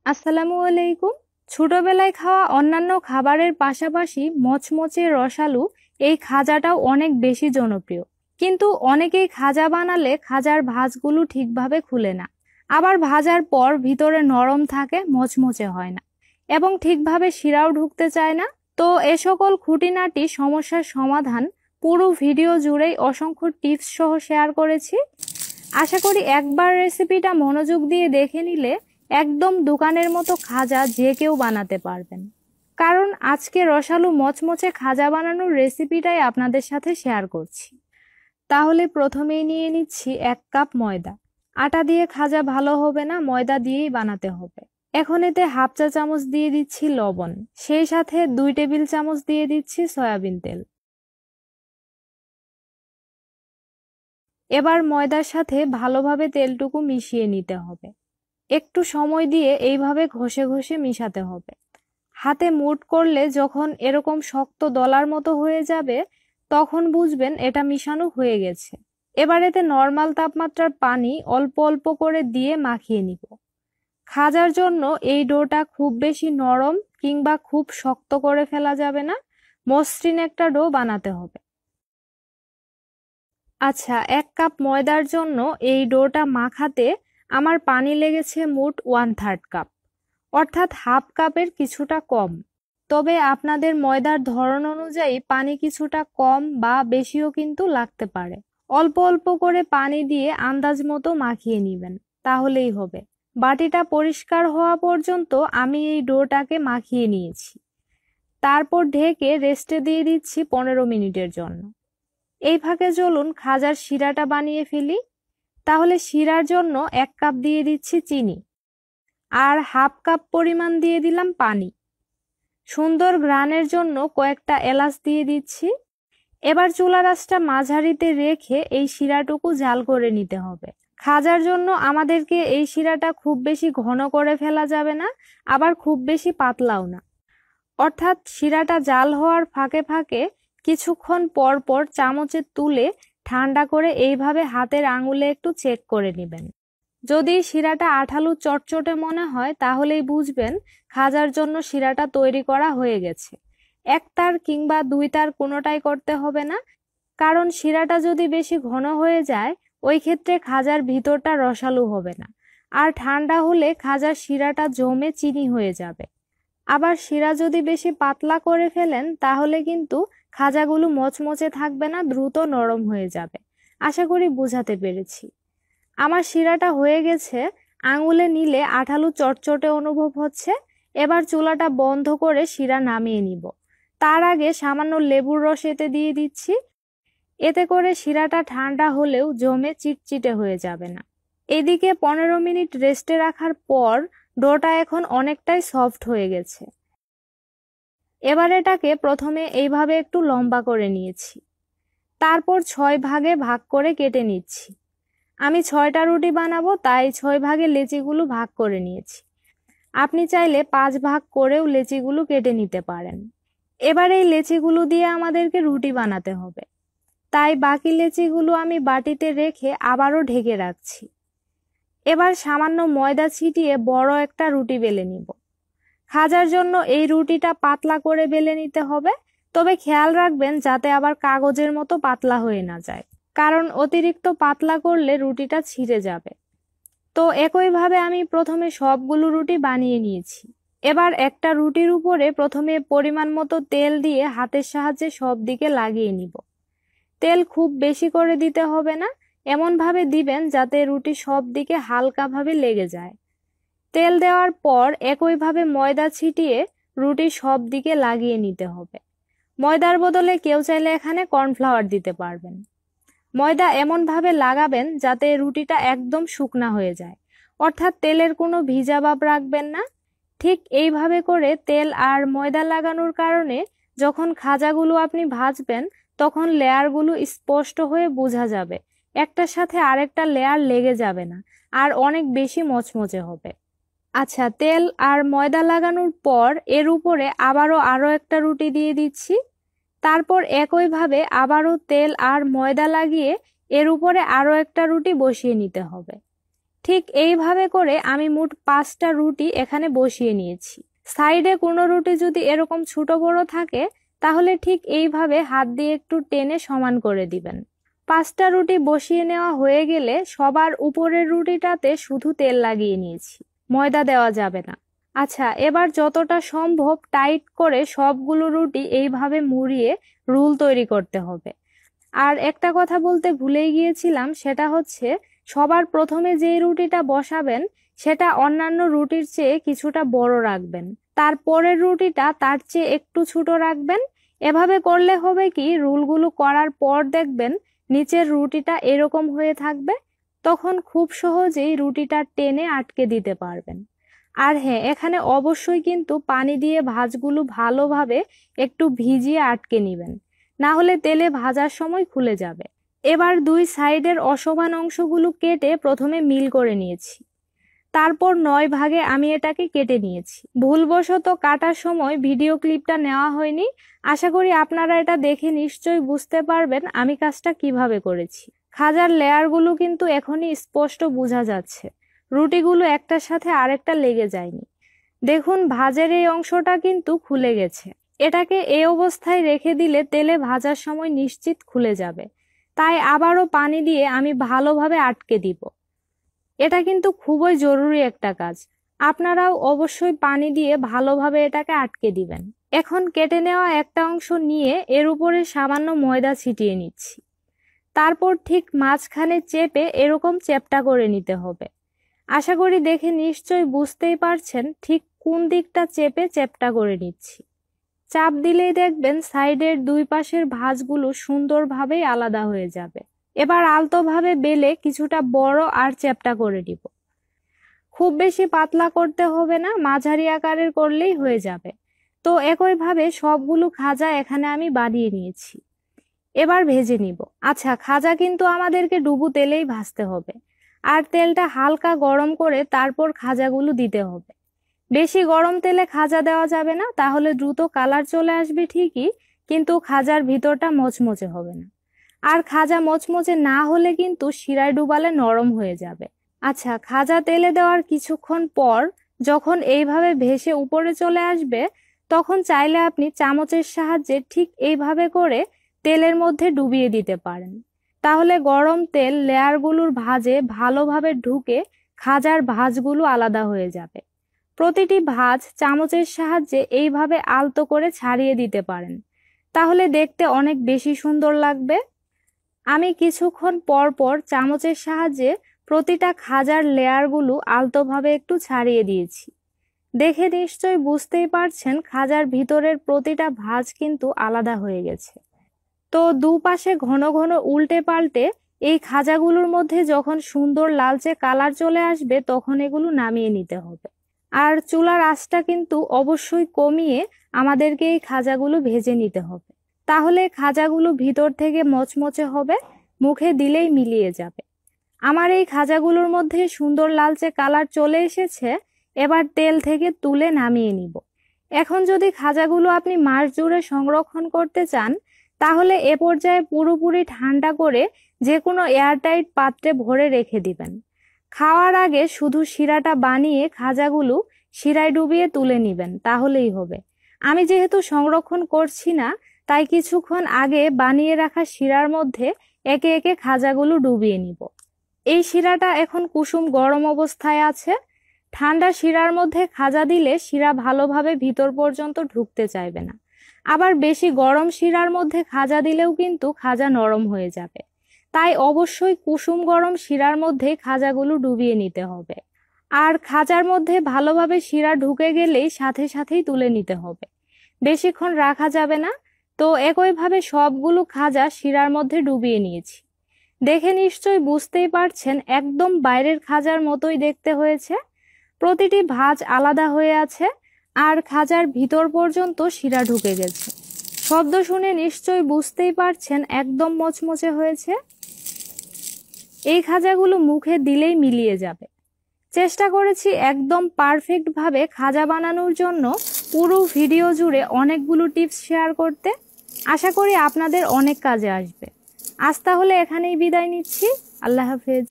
আসসালামু আলাইকুম। ছোটবেলায় খাওয়া অন্যান্য খাবারের পাশাপাশি মচমচে রসালো এই খাজাটাও অনেক বেশি জনপ্রিয়। কিন্তু অনেকেই খাজা বানালে খাজার ভাঁজগুলো ঠিকভাবে খুলে না, আবার ভাজার পর ভিতরে নরম থাকে, মচমচে হয় না এবং ঠিকভাবে শিরাও ঢুকতে চায় না। তো এ সকল খুঁটিনাটি সমস্যার সমাধান পুরো ভিডিও জুড়েই অসংখ্য টিপস সহ শেয়ার করেছি। আশা করি একবার রেসিপিটা মনোযোগ দিয়ে দেখে নিলে একদম দোকানের মতো খাজা যে কেউ বানাতে পারবেন। কারণ আজকে রসালো মচমচে খাজা বানানোর রেসিপিটাই আপনাদের সাথে শেয়ার করছি। তাহলে প্রথমেই নিয়ে নিচ্ছি 1 কাপ ময়দা। আটা দিয়ে খাজা ভালো হবে না, ময়দা দিয়েই বানাতে হবে। এখন এতে হাফ চা চামচ দিয়ে দিচ্ছি লবণ, সেই সাথে 2 টেবিল চামচ দিয়ে দিচ্ছি সয়াবিন তেল। এবার ময়দার সাথে ভালোভাবে তেলটুকু মিশিয়ে নিতে হবে। একটু সময় দিয়ে এইভাবে ঘষে ঘষে মিশাতে হবে। হাতে মুঠ করলে যখন এরকম শক্ত দলার মতো হয়ে যাবে তখন বুঝবেন এটা মিশানো হয়ে গেছে। এবার এতে নর্মাল তাপমাত্রার পানি অল্প অল্প করে দিয়ে মাখিয়ে নিব। খাজার জন্য এই ডোটা খুব বেশি নরম কিংবা খুব শক্ত করে ফেলা যাবে না, মসৃণ একটা ডো বানাতে হবে। আচ্ছা, 1 কাপ ময়দার জন্য এই ডোটা মাখাতে আমার পানি লেগেছে মোট 1/3 কাপ, অর্থাৎ হাফ কাপের কিছুটা কম। তবে আপনাদের ময়দার ধরন অনুযায়ী পানি কিছুটা কম বা বেশিও কিন্তু লাগতে পারে। অল্প অল্প করে পানি দিয়ে আন্দাজ মতো মাখিয়ে নেবেন, তাহলেই হবে। বাটিটা পরিষ্কার হওয়া পর্যন্ত আমি এই ডোটাকে মাখিয়ে নিয়েছি। তারপর ঢেকে রেস্টে দিয়ে দিচ্ছি 15 মিনিটের জন্য। এই ফাঁকে চলুন খাজার শিরাটা বানিয়ে ফেলি। তাহলে শিরার জন্য 1 কাপ দিয়ে দিচ্ছি চিনি আর হাফ কাপ পরিমাণ দিয়ে দিলাম পানি। সুন্দর ঘ্রাণের জন্য কয়েকটা এলাচ দিয়ে দিচ্ছি। এবার চুলার আঁচটা মাঝারিতে রেখে এই শিরাটুকু জাল করে নিতে হবে। খাজার জন্য আমাদেরকে এই শিরাটা খুব বেশি ঘন করে ফেলা যাবে না, আবার খুব বেশি পাতলাও না। অর্থাৎ শিরাটা জাল হওয়ার ফাঁকে ফাঁকে কিছুক্ষণ পর পর চামচে তুলে ঠান্ডা করে এইভাবে হাতের আঙুলে একটু চেক করে নেবেন। যদি শিরাটা আঠালো চটচটে মনে হয় তাহলেই বুঝবেন খাজার জন্য শিরাটা তৈরি করা হয়ে গেছে। 1 তার কিংবা 2 তার কোনোটাই করতে হবে না, কারণ শিরাটা যদি বেশি ঘন হয়ে যায় ওই ক্ষেত্রে খাজার ভিতরটা রসালো হবে না, আর ঠান্ডা হলে খাজার শিরাটা জমে চিনি হয়ে যাবে। আবার শিরা যদি বেশি পাতলা করে ফেলেন তাহলে কিন্তু খাজাগুলো মচমচে থাকবে না, দ্রুত নরম হয়ে যাবে। আশা করি বোঝাতে পেরেছি। আমার শিরাটা হয়ে গেছে, আঙুলে নিলে আঠালো চটচটে অনুভব হচ্ছে। এবার চুলাটা বন্ধ করে শিরা নামিয়ে নিব। তার আগে সামান্য লেবুর রস এতে দিয়ে দিচ্ছি। এতে করে শিরাটা ঠান্ডা হলেও জমে চিটচিটে হয়ে যাবে না। এদিকে 15 মিনিট রেস্টে রাখার পর ডোটা এখন অনেকটাই সফট হয়ে গেছে। এবার এটাকে প্রথমে এইভাবে একটু লম্বা করে নিয়েছি, তারপর 6 ভাগে ভাগ করে কেটে নিচ্ছি। আমি 6টা রুটি বানাবো, তাই 6 ভাগে লেচিগুলো ভাগ করে নিয়েছি। আপনি চাইলে 5 ভাগ করেও লেচিগুলো কেটে নিতে পারেন। এবার এই লেচিগুলো দিয়ে আমাদেরকে রুটি বানাতে হবে, তাই বাকি লেচিগুলো আমি বাটিতে রেখে আবারও ঢেকে রাখছি। এবার সামান্য ময়দা ছিটিয়ে বড় একটা রুটি বেলে নিব। খাজার জন্য এই রুটিটা পাতলা করে বেলে নিতে হবে, তবে খেয়াল রাখবেন যাতে আবার কাগজের মতো পাতলা হয়ে না যায়, কারণ অতিরিক্ত পাতলা করলে রুটিটা ছিঁড়ে যাবে। তো একইভাবে আমি প্রথমে সবগুলো রুটি বানিয়ে নিয়েছি। এবার একটা রুটির উপরে প্রথমে পরিমাণ মতো তেল দিয়ে হাতের সাহায্যে সব দিকে লাগিয়ে নিব। তেল খুব বেশি করে দিতে হবে না, এমনভাবে দিবেন যাতে রুটি সব দিকে হালকাভাবে লেগে যায়। তেল দেওয়ার পর একইভাবে ময়দা ছিটিয়ে রুটি সব দিকে লাগিয়ে নিতে হবে। ময়দার বদলে কেউ চাইলে এখানে কর্নফ্লাওয়ার দিতে পারবেন। ময়দা এমনভাবে লাগাবেন যাতে রুটিটা একদম শুকনা হয়ে যায়, অর্থাৎ তেলের কোনো ভিজা ভাব রাখবেন না। ঠিক এইভাবে করে তেল আর ময়দা লাগানোর কারণে যখন খাজাগুলো আপনি ভাজবেন তখন লেয়ারগুলো স্পষ্ট হয়ে বোঝা যাবে, একটার সাথে আরেকটা লেয়ার লেগে যাবে না, আর অনেক বেশি মচমচে হবে। আচ্ছা, তেল আর ময়দা লাগানোর পর এর উপরে আরো একটা রুটি দিয়ে দিচ্ছি। তারপর একইভাবে আবারও তেল আর ময়দা লাগিয়ে এর উপরে আরো একটা রুটি বসিয়ে নিতে হবে। ঠিক এইভাবে করে আমি মোট 5টা রুটি এখানে বসিয়ে নিয়েছি। সাইডে কোনো রুটি যদি এরকম ছোট বড় থাকে তাহলে ঠিক এইভাবে হাত দিয়ে একটু টেনে সমান করে দিবেন। 5টা রুটি বসিয়ে নেওয়া হয়ে গেলে সবার উপরের রুটিটাতে শুধু তেল লাগিয়ে নিয়েছি, ময়দা দেওয়া যাবে না। আচ্ছা, এবার যতটা সম্ভব টাইট করে সবগুলো রুটি এইভাবে মুড়িয়ে রোল তৈরি করতে হবে। আর একটা কথা বলতে ভুলেই গিয়েছিলাম, সেটা হচ্ছে সবার প্রথমে যেই রুটিটা বসাবেন সেটা অন্যান্য রুটির চেয়ে কিছুটা বড় রাখবেন, তারপরের রুটিটা তার চেয়ে একটু ছোট রাখবেন। এভাবে করলে হবে কি, রোলগুলো করার পর দেখবেন নিচের রুটিটা এরকম হয়ে থাকবে, তখন খুব সহজেই রুটিটা টেনে আটকে দিতে পারবেন। আর হ্যাঁ, এখানে অবশ্যই কিন্তু পানি দিয়ে ভাঁজগুলো ভালোভাবে একটু ভিজিয়ে আটকে নেবেন, না হলে তেলে ভাজার সময় খুলে যাবে। এবার 2 সাইডের অসমান অংশগুলো কেটে প্রথমে মিল করে নিয়েছি, তারপর 9 ভাগে আমি এটাকে কেটে নিয়েছি। ভুলবশত কাটার সময় ভিডিও ক্লিপটা নেওয়া হয়নি, আশা করি আপনারা এটা দেখে নিশ্চয়ই বুঝতে পারবেন আমি কাজটা কিভাবে করেছি। খাজার লেয়ারগুলো কিন্তু এখনই স্পষ্ট বোঝা যাচ্ছে, রুটিগুলো একটার সাথে আরেকটা লেগে যায়নি। দেখুন ভাজের এই অংশটা কিন্তু খুলে গেছে, এটাকে এই অবস্থায় রেখে দিলে তেলে ভাজার সময় নিশ্চিত খুলে যাবে, তাই আবারও পানি দিয়ে আমি ভালোভাবে আটকে দিব। এটা কিন্তু খুবই জরুরি একটা কাজ, আপনারাও অবশ্যই পানি দিয়ে ভালোভাবে এটাকে আটকে দিবেন। এখন কেটে নেওয়া একটা অংশ নিয়ে এর উপরে সামান্য ময়দা ছিটিয়ে নিচ্ছি, তারপর ঠিক মাঝখানে চেপে এরকম চ্যাপ্টা করে নিতে হবে। আশা করি দেখে নিশ্চয়ই বুঝতেই পারছেন ঠিক কোন দিকটা চেপে চ্যাপ্টা করে নিচ্ছি। চাপ দিলেই দেখবেন সাইডের 2 পাশের ভাঁজগুলো সুন্দরভাবেই আলাদা হয়ে যাবে। এবার আলতোভাবে বেলে কিছুটা বড় আর চ্যাপ্টা করে দিব। খুব বেশি পাতলা করতে হবে না, মাঝারি আকারের করলেই হয়ে যাবে। তো একইভাবে সবগুলো খাজা এখানে আমি বানিয়ে নিয়েছি, এবার ভেজে নিব। আচ্ছা, খাজা কিন্তু আমাদেরকে ডুবো তেলেই ভাজতে হবে, আর তেলটা হালকা গরম করে তারপর খাজাগুলো দিতে হবে। বেশি গরম তেলে খাজা দেওয়া যাবে না, তাহলে দ্রুত কালার চলে আসবে ঠিকই, কিন্তু খাজার ভিতরটা মচমচে হবে না। আর খাজা মচমচে না হলে কিন্তু শিরায় ডুবালে নরম হয়ে যাবে। আচ্ছা, খাজা তেলে দেওয়ার কিছুক্ষণ পর যখন এইভাবে ভেসে উপরে চলে আসবে, তখন চাইলে আপনি চামচের সাহায্যে ঠিক এইভাবে করে তেলের মধ্যে ডুবিয়ে দিতে পারেন, তাহলে গরম তেল লেয়ারগুলোর ভাঁজে ভালোভাবে ঢুকে খাজার ভাঁজগুলো আলাদা হয়ে যাবে। প্রতিটি ভাঁজ চামচের সাহায্যে এইভাবে আলতো করে ছাড়িয়ে দিতে পারেন, তাহলে দেখতে অনেক বেশি সুন্দর লাগবে। আমি কিছুক্ষণ পর পর চামচের সাহায্যে প্রতিটা খাজার লেয়ারগুলো আলতোভাবে একটু ছাড়িয়ে দিয়েছি। দেখে নিশ্চয়ই বুঝতেই পারছেন খাজার ভিতরের প্রতিটা ভাঁজ কিন্তু আলাদা হয়ে গেছে। তো দুপাশে ঘন ঘন উল্টে পাল্টে এই খাজাগুলোর মধ্যে যখন সুন্দর লালচে কালার চলে আসবে তখন এগুলো নামিয়ে নিতে হবে। আর চুলার আঁচটা কিন্তু অবশ্যই কমিয়ে আমাদেরকে এই খাজাগুলো ভেজে নিতে হবে, তাহলে খাজাগুলো ভিতর থেকে মচমচে হবে, মুখে দিলেই মিলিয়ে যাবে। আমার এই খাজাগুলোর মধ্যে সুন্দর লালচে কালার চলে এসেছে, এবার তেল থেকে তুলে নামিয়ে নিব। এখন যদি খাজাগুলো আপনি মাস জুড়ে সংরক্ষণ করতে চান, তাহলে এ পর্যায়ে পুরোপুরি ঠান্ডা করে যে কোনো এয়ারটাইট পাত্রে ভরে রেখে দিবেন। খাওয়ার আগে শুধু শিরাটা বানিয়ে খাজাগুলো শিরায় ডুবিয়ে তুলে নিবেন, তাহলেই হবে। আমি যেহেতু সংরক্ষণ করছি না, তাই কিছুক্ষণ আগে বানিয়ে রাখা শিরার মধ্যে একে একে খাজাগুলো ডুবিয়ে নিব। এই শিরাটা এখন কুসুম গরম অবস্থায় আছে। ঠান্ডা শিরার মধ্যে খাজা দিলে শিরা ভালোভাবে ভিতর পর্যন্ত ঢুকতে চাইবে না, আবার বেশি গরম শিরার মধ্যে খাজা দিলেও কিন্তু খাজা নরম হয়ে যাবে। তাই অবশ্যই কুসুম গরম শিরার মধ্যে খাজাগুলো ডুবিয়ে নিতে হবে। আর খাজার মধ্যে ভালোভাবে শিরা ঢুকে গেলেই সাথে সাথেই তুলে নিতে হবে, বেশিক্ষণ রাখা যাবে না। তো একইভাবে সবগুলো খাজা শিরার মধ্যে ডুবিয়ে নিয়েছি। দেখে নিশ্চয়ই বুঝতেই পারছেন একদম বাইরের খাজার মতোই দেখতে হয়েছে। প্রতিটি ভাঁজ আলাদা হয়ে আছে আর খাজার ভিতর পর্যন্ত শিরা ঢুকে গেছে। শব্দ শুনে নিশ্চয়ই বুঝতেই পারছেন একদম মচমচে হয়েছে। এই খাজাগুলো মুখে দিলেই মিলিয়ে যাবে। চেষ্টা করেছি একদম পারফেক্ট ভাবে খাজা বানানোর জন্য পুরো ভিডিও জুড়ে অনেকগুলো টিপস শেয়ার করতে। আশা করি আপনাদের অনেক কাজে আসবে। আজ তাহলে এখানেই বিদায় নিচ্ছি। আল্লাহ হাফেজ।